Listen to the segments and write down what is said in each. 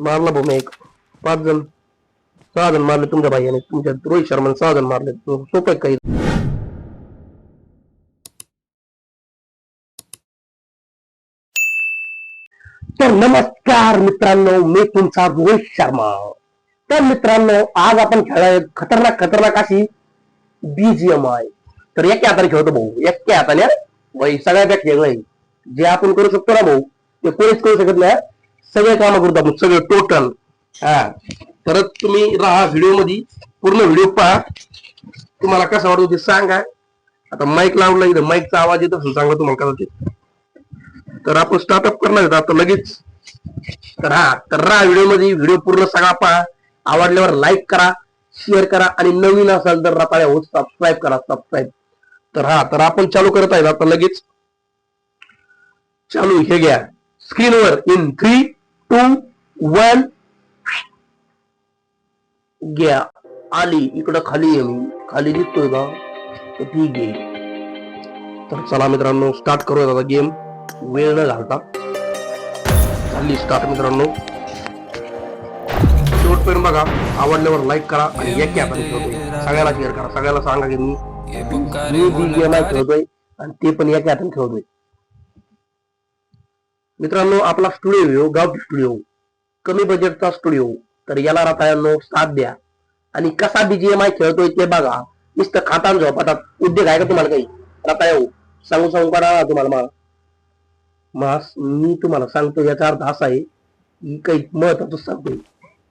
मारला भाऊ मी एक 5 जण 6 जण मारले तुमच्या भाईने, तुमच्या रोहित शर्मा 6 जण मारले. सोपं काही. तर नमस्कार मित्रांनो, मी तुमचा रोहित शर्मा. तर मित्रांनो, आज आपण खेळाय खतरनाक खतरनाक अशी BGMI. तर एका हाताने खेळतो भाऊ, एका हाताने भाई सगळ्यात खेळ जे आपण करू शकतो ना भाऊ, ते कोणीच करू शकत नाही. सगळे काम करतो आपण, सगळे टोटल. हा, तर तुम्ही राहा व्हिडिओ मध्ये, पूर्ण व्हिडिओ पहा. तुम्हाला कसं वाटतं ते सांगा. आता माईक लावला इथं, माईकचा आवाज येत असेल चांगला तुम्हाला कदाचित. तर आपण स्टार्टअप करणार आहेत आता लगेच. तर राहा व्हिडिओ मध्ये, व्हिडिओ पूर्ण सगळा पहा. आवडल्यावर लाईक करा, शेअर करा आणि नवीन असाल तर रताळ्या होत सबस्क्राईब करा, सबस्क्राईब. तर आपण चालू करत आहे आता लगेच. चालू, हे घ्या स्क्रीनवर. इन 3, 2, 1 घ्या. आली इकडं खाली आहे, मी खाली दिसतोय का? तर ठीक आहे. तर चला मित्रांनो, स्टार्ट करूया आता गेम, वेळ न घालता. चालली स्टार्ट मित्रांनो. शेवटपर्यंत बघा, आवडल्यावर लाईक करा आणि एक आपण खेळतोय, सगळ्याला शेअर करा, सगळ्याला सांगा की मी BGMI खेळतोय आणि ते पण एक हाताने खेळतोय. मित्रांनो, आपला स्टुडिओ गावठी स्टुडिओ, कमी बजेटचा स्टुडिओ. तर याला रताळ्यांनो साथ द्या आणि कसा BGMI खेळतोय ते बघा. नुसतं खातान झोपतात उद्योग आहे का तुम्हाला काही? रताळ्या सांगू करा तुम्हाला. मी तुम्हाला सांगतो, याचा अर्थ असा आहे की काही महत्वाचं सांगतोय.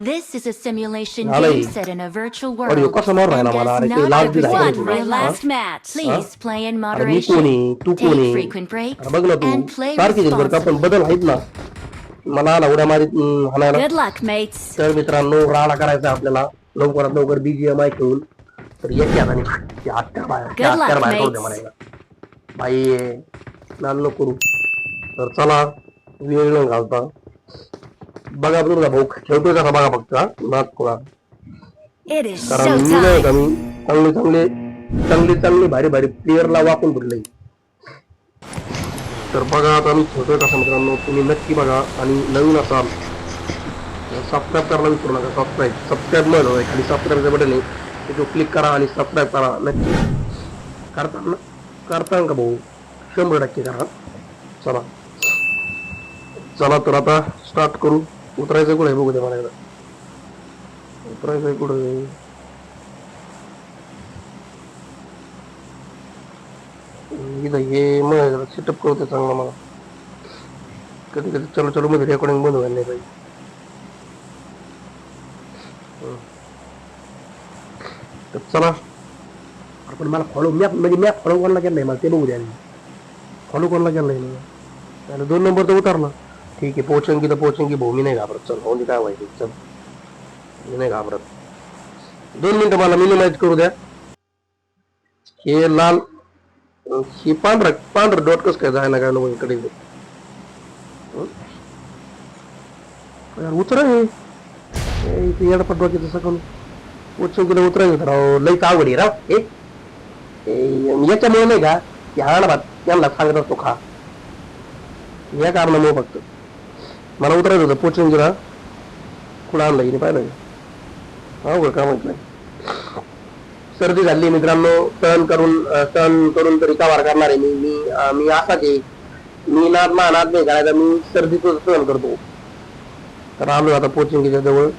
This is a simulation game set in a virtual world and कसा मार राहिला मला? अरे ते लाज बी won राहिली my last match. Please play in me moderation. कोणी तू Take कोणी? frequent breaks बघ ना तू and play सारखी बरं का, पण responsibly. बदल आहेत ना. मला आला उड्या मारीत हाणायला. Good luck, mates. तर मित्रांनो, राडा करायचा आपल्याला लवकरात लवकर BGMI खेळून. तर येते आता हत्यार बाहेर करू दे मला बाई, नान करू. तर चला, वेळ न घालता बघा तुमचा भाऊ खेळतोय कसा बघा फक्त. नाच थोडा, It is कारण मी नाही का, showtime. मी चांगली भारी भारी प्लेअरला वापरून फिरलंय. तर बघा आता मी खेळतोय कसा मित्रांनो, तुम्ही नक्की बघा. आणि नवीन असाल सबस्क्राईब करायला विसरू नका. सबस्क्राईब म्हणून आहे खाली सबस्क्राईबचं बटन आहे, त्याच्यावर क्लिक करा आणि सबस्क्राईब करा नक्की. करता का भाऊ? 100% करा. चला तर आता स्टार्ट करू. उतरायचं कुठे बघू दे मला एकदा. उतरायचं कुठे? इथं हे मग सेटअप करतो चांगला मला. कधी कधी चलो मध्ये रेकॉर्डिंग बंद व्हायला नाही पाहिजे. तर चला आपण, मला फॉलो मॅप फॉलो कोणाला केलं नाही मला ते बघू द्या. फॉलो कोणाला केलं नाही मी, 2 नंबर तर उतरला. ठीक आहे, पोहोचेंगी तर पोहोचेंगी भाऊ, मी नाही घाबरत. चल होऊन काय व्हायचं, चल मी नाही घाबरत. 2 मिनिटं मला मिनिमाइज करू द्या. हे लाल, हे पांढरं डॉट कसं काय जायला काय नको इकडे. उतरा येडपट डोक्याचं सकाळ पोचेंगीला उतरायचं राव, लई अवघड आहे राव. याच्यामुळे नाही का, हा ना भात यांना सांगत असतो खा, या कारणामुळे फक्त मला उतरायचं होतं पोचेंगीला. कुठं आणलं हिने पाहिलं अवघड का म्हटलं. सर्दी झाली मित्रांनो, सहन करून तरी कव्हर करणार आहे मी असाच आहे. मी नाद नाही करायचा, मी सर्दीचं सहन करतो. तर आलो आता पोचेंगीच्या जवळ.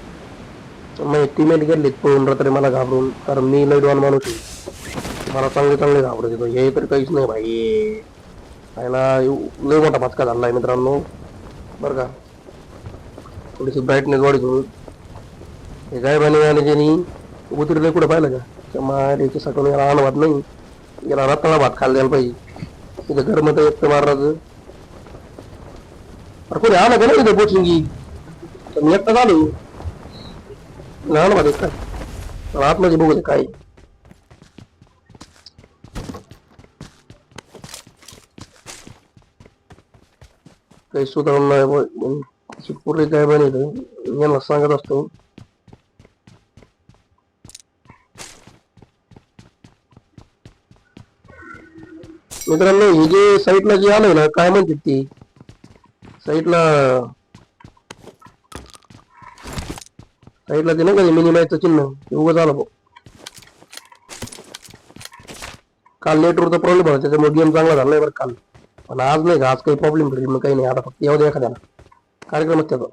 मग टीमेट गेलीत पळून तरी मला घाबरून, कारण मी लय डॉन माणूस आहे. मला चांगले घाबरत येतो. हे तर काहीच नाही भाई, खायला लय मोठा भटका झाला आहे मित्रांनो बरं का. थोडीशी ब्राईटनेस वाढीतून हे काय बने आणि ज्यांनी उतरले कुठं पाहिलं का, मार्याची साठवून याला अनुभवात नाही. याला रताळा भात खायला द्यायला पाहिजे. तिथं गरम तर एक मारायचं. अरे कोणी आलं का नाही तिथे पोचेंगी, तर मी एकटाच आलो. लहान भात काय तर आतमध्ये बघू दे काय. काही सुधारण नाही पूर्वी काय बनायचं यांना सांगत असतो. मित्रांनो, हे जे साईटला जे आलंय ना, काय म्हणतात ती साईटला, साईडला ते ना कधी मिनिमाइजचं चिन्ह ते उभं झालं भाऊ. काल नेटवर्कचा प्रॉब्लेम होता त्याच्यामुळे गेम चांगला झाला नाही बरं काल. पण आज नाही का, आज काही प्रॉब्लेम पडेल मग काही नाही. आता फक्त येऊ दे एखाद्याला कार्यक्रमच त्याचा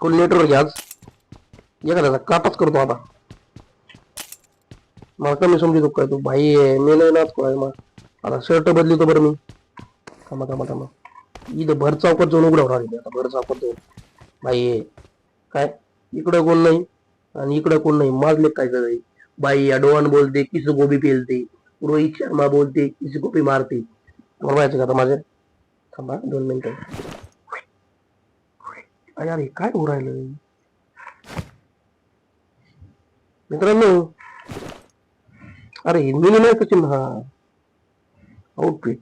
फुल नेटवर्क आहे आज. एखाद्याचा काटच करतो आता. मला कमी समजतो काय तू भाई मी नाही नाच काय मग. आता शर्ट बदलितो बरं मी. थांबा इथं भर चौकात जाऊन उघडा होणार आता. भर चौकात जाऊन भाई काय इकडं कोण नाही आणि इकडं कोण नाही. माजले काय सगळे बाई. अडवान बोलते किस गोबी पेलते. रोहित शर्मा बोलते किस गोबी मारते. बरोबर का आता माझे. थांबा 2 मिनिटं. यार हे काय होऊ राहिलं मित्रांनो. अरे मिनिमाइज चिन्ह हा आउटफिट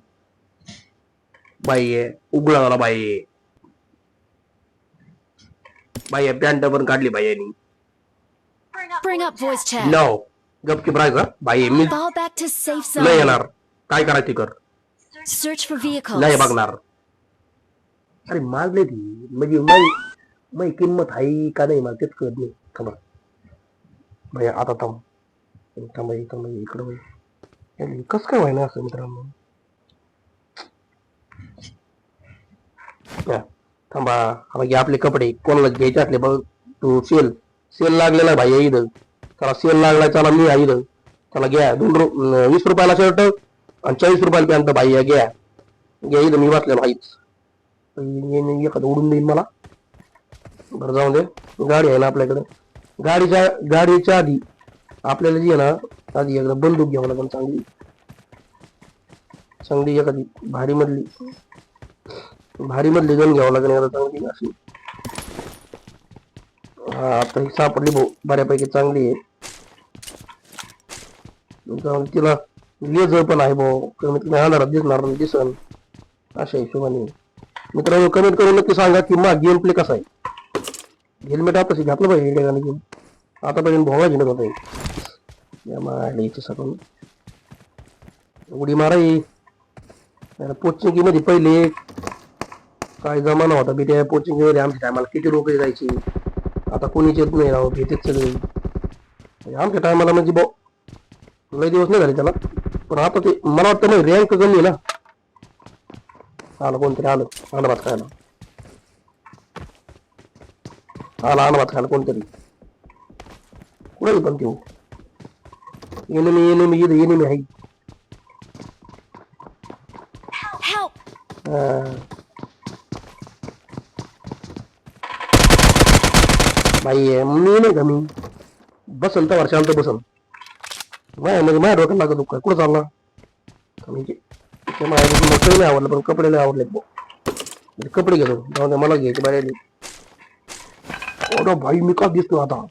बाई आहे. उघडा झाला बाई. बाई पॅन्ट पण काढली बाईनी. Bring up voice chat. No गपचूप राहायचं बाई. मी Fall back to safe नाही zone. येणार. काय करायची कर. Search for नाही vehicles. बघणार. अरे मागले ती म्हणजे मै किंमत आहे का नाही मला तेच कळत नाही. थांबा भाई आता थांबा इकडं कस काय व्हायना असं मित्रांनो. थांबा हा घे आपले कपडे. कोणाला घ्यायचे असले बघ तू. सेल लागलेला भाई इथं. त्याला सेल लागलाय. चला मी आहे इथं. त्याला घ्या 20 रुपयाला शर्ट आणि 40 रुपयाला पॅन्ट भाई घ्या इथं. मी वाचलेलो हाईच. एखादं उडून देईन मला. बरं जाऊ दे. गाडी आहे ना आपल्याकडे. गाडीच्या आधी आपल्याला जी आहे ना आधी एकदा बंदूक घ्यावं लागेल चांगली एखादी भारी मधली गन घ्यावं लागेल एकदा चांगली अशी. हा आता ही सापडली भाऊ बऱ्यापैकी चांगली आहे. तिला लेझर पण आहे भाऊ. कमीत अंधारात दिसणार दिसन अशा हिशोबाने. मित्रांनो कमेंट करून नक्की सांगा की मग गेम प्ले कसा आहे. हेल्मेट आता घातलं पाहिजे इंडिया गेम. आतापर्यंत भोवा झेलत होता सगळं. उडी माराई पोचिंगी मध्ये पहिले काय जमाना होता बी. त्या पोचिंगी मध्ये आमच्या टायमाला किती लोक जायची. आता कोणीच येत नाही राव. भेटेच सगळे आमच्या टायमाला म्हणजे लय दिवस नाही झाले त्याला. पण आता ते मला वाटतं नाही रँक कमी आहे ना. आलं कोणतरी आलं भात खायला. भात खायला कोणतरी. कुठे पण ते एनिमी आहे. Help! बाई मी नाही का मी बसन तर वर्षांत बसन. म्हणजे माझ्या डोक्याला लागत काय कुठं चालला नाही आवडलं पण कपडे नाही आवडले. कपडे घेतो जाऊ मला घ्यायचे बाहेर. भाई मी का दिसतो आता.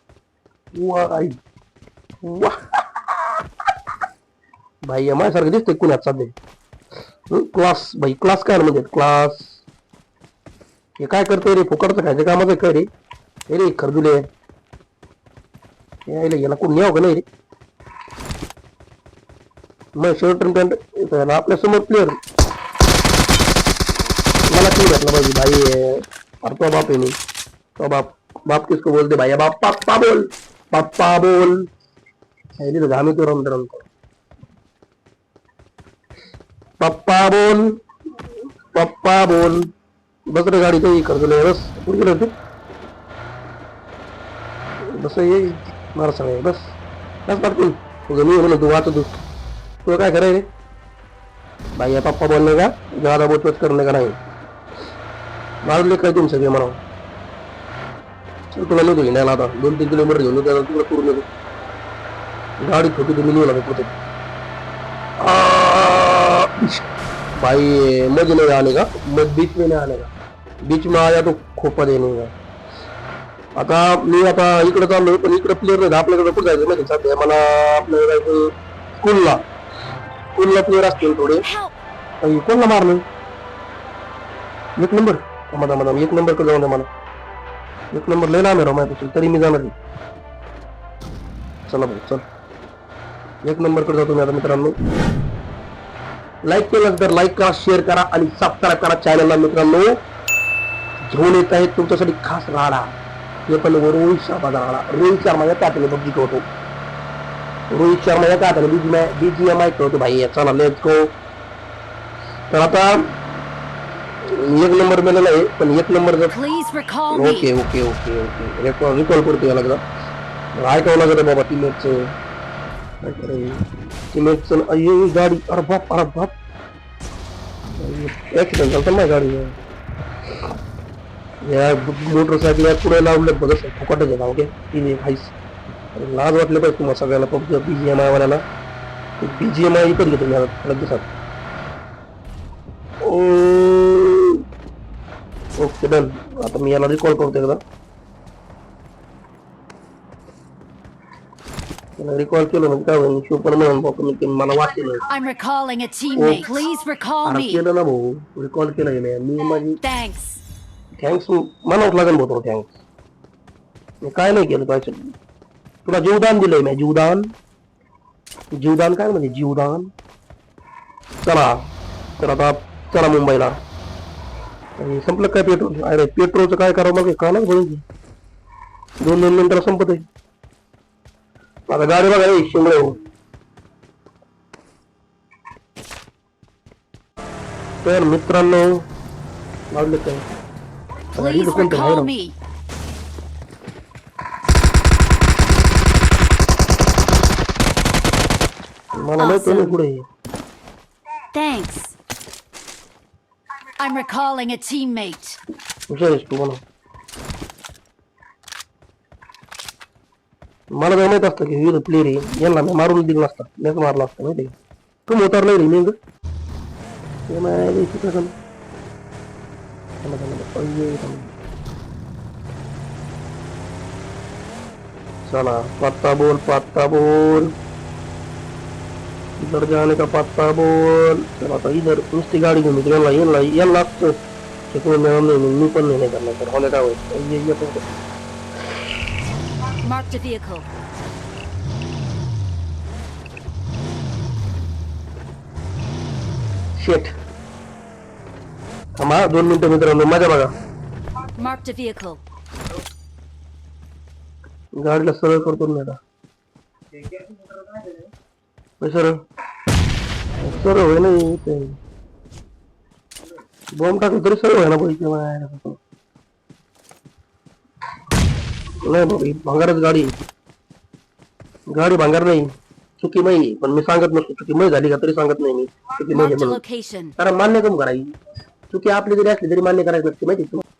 भाई माझ्यासारखं दिसतोय कुणात सध्या. क्लास भाई क्लास काय म्हणजे क्लास हे काय करतोय रे. फुकटचं खायचं कामाचं काय रे. हे रे खरजुले याला कोण न्याव का नाही रे. मग शर्ट पॅन्ट आपल्या समोर प्लेअर मला क्लिअर भेटला पाहिजे भाई. अरे तो बाप आहे मी. तो बाप किसको बोलते भाई. बाप पप्पा बोल घामी तो रमतो. पप्पा बोल बस रे गाडी काही खर्चले बस. कुठे गेलं तू. बस ये मारा सगळे बस पाठवून तुझं मी म्हणून तू वाचतो. तू काय कराय रे भाई. पप्पा बोलणे का ज्यादा बोचवत करणे का नाही. मारले काय तुम्ही सगळे म्हणा. तुला नव्हतं हिंडायला आता 2-3 किलोमीटर घेऊन त्याला तुला करून येतो. गाडी छोटी तुम्ही निघू लागत होते भाई. मज नहीं आने का बीच में नहीं आने का. बीच में आया तो खोपा देने का. आता मी आता इकडे चाललोय पण इकडे प्लेअर नाही. आपल्याकडे कुठं जायचं माहिती सध्या मला. आपल्याला जायचं स्कूलला प्लेअर असतील थोडे. कोणला मारलं 1 नंबर. थांबा 1 नंबर कडे जाऊन मला. 1 नंबर लय लांब राव माझ्यापासून तरी मी जाणार. चला भाऊ चल 1 नंबर कडे जातो मी आता मित्रांनो. लाईक केलं तर लाईक करा, शेअर करा आणि सबस्क्राईब करा चॅनलला मित्रांनो. घेऊन येत आहेत तुमच्यासाठी खास राडा. हे पण रोहित शर्माचा राडा. रोहित शर्मा एका हाताने पबजी खेळतो. रोहित शर्मा एका हाताने BGMI खेळतो भाई. चला लेट्स गो. तर आता एक नंबर मिळालेला आहे, पण एक नंबर जर Please recall me. Okay okay okay okay recall करतो याला जरा. ऐकावं लागतं बाबा टीममेटचं. टीममेटचं अय्यो गाडी. अरे बाप ऍक्सिडेंट झालं माझ्या गाडी. या मोटरसायकल या पुढे लावलं बघ फुकटच आहे. ओके ती हाईस. लाज वाटले पाहिजे तुम्हाला सगळ्याला. फक्त BGMI वाल्याला BGMI विकत घेतो मी आता दिवसात. Okay done. आता मी याला रिकॉल करतो एकदा. रिकॉल केलं म्हणजे काय होईल सुपर म्हणून बघतो मला वाटलं. I'm recalling a teammate. Please recall me. केलं ना भाऊ. रिकॉल केलं मी माझी. Thanks. थँक्स म्हणावंच लागेल भाऊ. थँक्स. मी काय नाही केलं काय. तुला जीवदान दिलंय मी. जीवदान काय म्हणजे जीवदान. चला तर आता चला मुंबईला. संपलं काय पेट्रोल. अरे पेट्रोलचं काय करावं मग का नाही बोलायची. 2-2 मिनिटाला संपत आहे. आता गाडी बघा शिंगळे हो. तर मित्रांनो लागले काय. Please recall me. मला माहिती नाही पुढे. Thanks. I'm recalling a teammate. हुशार तू म्हणा. मला काय माहित असतं की विरुद्ध प्लेअर आहे. यांना मी मारून दिलं नसतं. मीच मारला असतं माहिती आहे. तुम्ही उतरलं नाही मी चला पत्ता बोल. इधर जाने का पत्ता बोल. चला आता इधर नुसती गाडी घेऊन यायला लागतं. मी पण नाही करणार तर होणे काय होईल. Marked a vehicle. शेट थांबा 2 मिनिटं मित्रांनो माझ्या बघा. Marked a vehicle. गाडीला सरळ करतो ना आता. सरळ होय नाही ते बॉम्ब टाकलं तरी सरळ होय ना पैसे नाही बाबा. भांगारच गाडी भांगार नाही. चुकी नाही पण मी सांगत नसतो. चुकी मै झाली का तरी सांगत नाही मी चुकी मै Marked a म्हणून. location. कारण मान्य कम करायची. चुकी आपली जरी असली तरी मान्य करायची नसते माहिती तुम्हाला.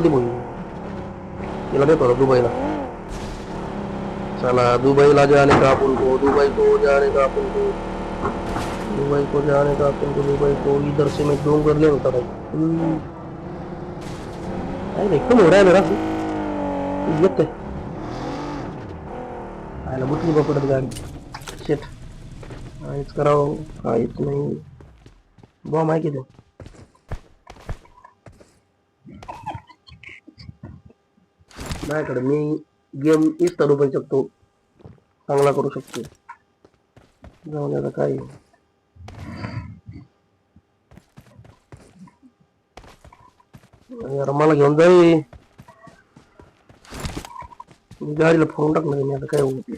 ती बोलली तिला देतो दुबईला. चला दुबईला जाने का अपन को. दुबई को जाने का अपन को. दुबई को इधर से मैं डोंगर ले होता भाई. एकदम हो रहा है मेरा इज्जत है. आयला बुटली पकडत गाडी. शेट काहीच करावं काहीच नाही. बॉम्ब आहे की ते. माझ्याकडे मी गेम इस्तारू पण शकतो. चांगला करू शकतो. जाऊन आता काय यार मला घेऊन जाई. गाडीला फोन टाकणार मी आता काय होत.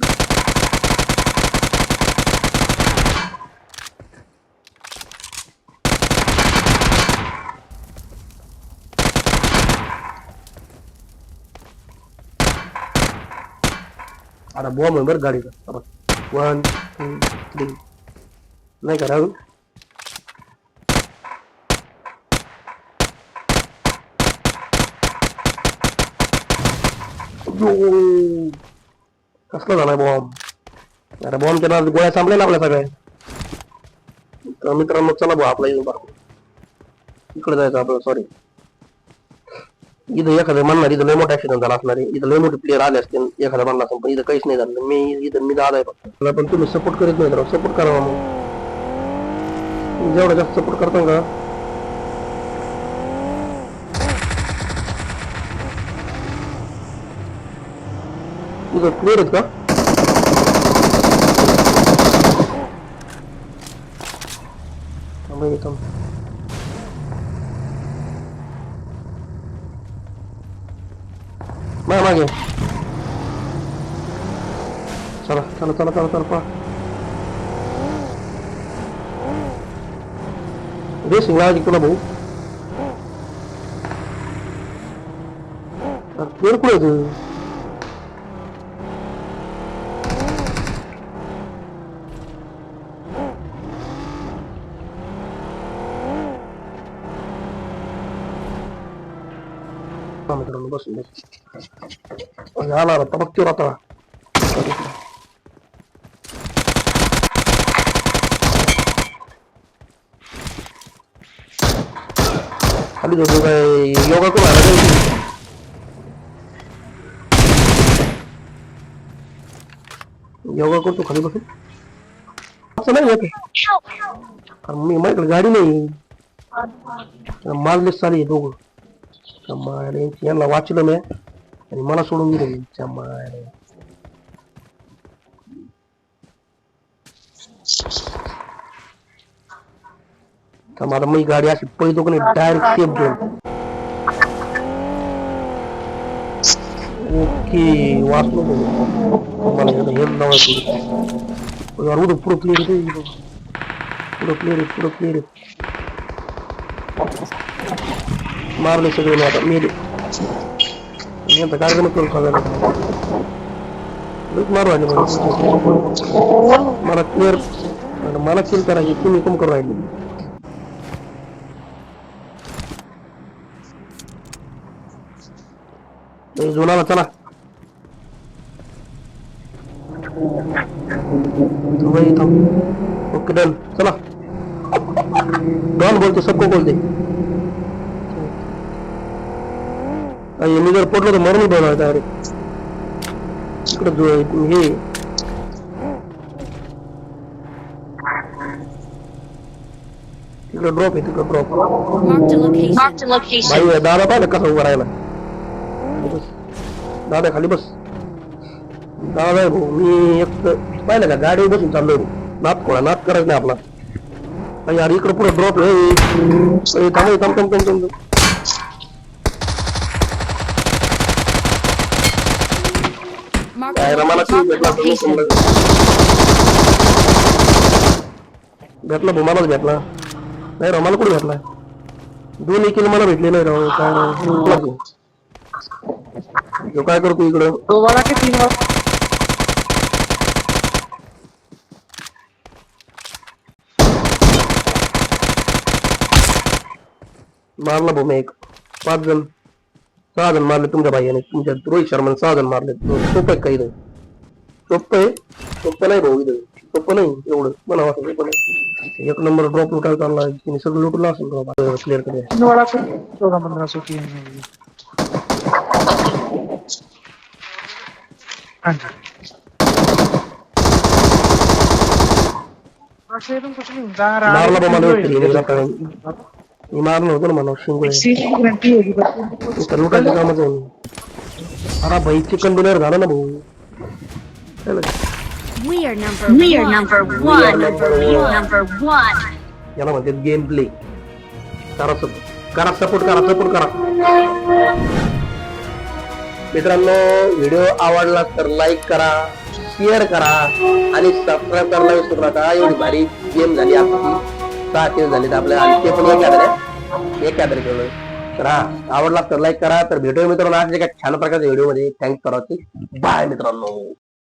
आता बॉम्ब आहे बरं गाडीचा. 1 2 3 नाही करा. कसला झालाय बॉम्ब. अरे बॉम्बच्या नावात गोळ्या संपलेल्या आपल्या सगळ्या. तर मित्रांनो चला भाऊ आपला इकडे जायचं आपलं. सॉरी इथं एखादं म्हणणार इथं लय मोठा ऍक्सिडेंट झाला असणार आहे. इथं लय मोठे प्लेअर आले असते एखादा म्हणला असं. पण इथं काहीच नाही झालं. मी दादा आहे फक्त. पण तुम्ही सपोर्ट करीत नाही तर सपोर्ट करा मग. जेवढा जास्त सपोर्ट करता का इथं क्लिअर आहेत का. थांब थांब मागे चला चला चला चला चला पा रेसिंग लावायची तुला भाऊ पेर कुठे तू मित्रांनो बसून बस आला आता बघतो आता खाली जातो काय योगा करून आला योगा करतो खाली बसून असं नाही येत मी माझ्याकडे गाडी नाही मारलेच चालू आहे दोघं यांना वाचलं मी आणि मला सोडून गेले माझा मी गाडी अशी पळतो का नाही डायरेक्ट सेफ घेऊन ओके वाचलो मला हेल्थ लावायचं पुढं क्लिअर पुढं क्लिअर पुढं क्लिअर मारले सगळे मी आता मेले मी आता काय करू खायला मारू राहिले मला क्लिअर मला किल करायची तुम्ही कम करू राहिले जोनाला चला ओके डन चला डॉन बोलते सबको बोलते मी जर पडलो तर मरून बोलणार डायरेक्ट इकडे हे तिकडे ड्रॉप आहे तिकडे ड्रॉप Marked a location. भाई दादा पाहिलं कसं उभं राहिला दादा खाली बस दादा भाऊ मी एक पाहिलं का गाडी बसून चाललोय नात कोणा नात करायचं नाही आपला यार इकडे पुढे ड्रॉप आहे थांब थांब थांब थांब Marked a location. भेटला भूमालाच भेटला नाही राव मला कुठे भेटला दोन किलो मला भेटले नाही राव काय राव काय करतो इकडं मारला भूमी एक 5 जण 6 जण मारले तुमच्या भाईने तुमच्या रोहित शर्मा 6 जण मारले सोपं आहे काही नाही सोपं नाही भाऊ इथं सोपं नाही एवढं मला वाटतं पण एक नंबर ड्रॉप लुटायला चालला तिने सगळं लुटलं असेल क्लिअर कडे मारला बा मला मी मारलं होतं ना मला शिंगोळे लुटायचं कामच आहे अरे भाई चिकन डिनर झालं ना भाऊ We are number one. याला म्हणते गेम प्ले करा सपोर्ट करा मित्रांनो व्हिडिओ आवडला तर लाईक करा शेअर करा आणि सबस्क्राईब करायला विसरू नका एवढी भारी गेम झाली आपली 6 किल झाली आपल्या आणि ते पण एक कॅमेरे केलं तर आवडला तर लाईक करा तर भेटूया मित्रांनो आज एका छान प्रकारच्या व्हिडिओ मध्ये थँक्स करा बाय मित्रांनो.